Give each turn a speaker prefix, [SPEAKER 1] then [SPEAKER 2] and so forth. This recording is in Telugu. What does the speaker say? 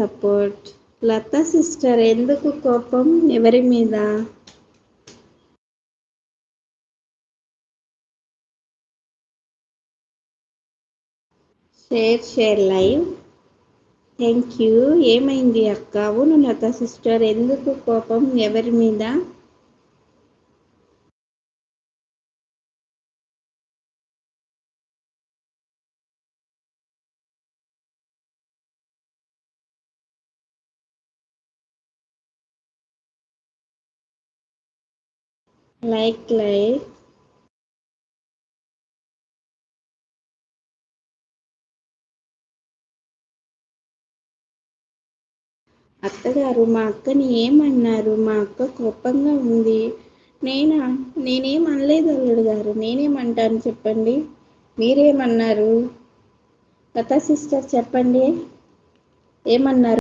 [SPEAKER 1] సపోర్ట్. లతా సిస్టర్ ఎందుకు కోపం ఎవరి మీద? Share live. Thank you. ఏమైంది అక్క? అవును లతా సిస్టర్ ఎందుకు కోపం ఎవరి మీద? లైక్. అత్తగారు మా అక్కని ఏమన్నారు? మా అక్క కోపంగా ఉంది. నేనేం అనలేదు అల్లుడు గారు. నేనేమంటాను చెప్పండి? మీరేమన్నారు? లతా సిస్టర్ చెప్పండి, ఏమన్నారు?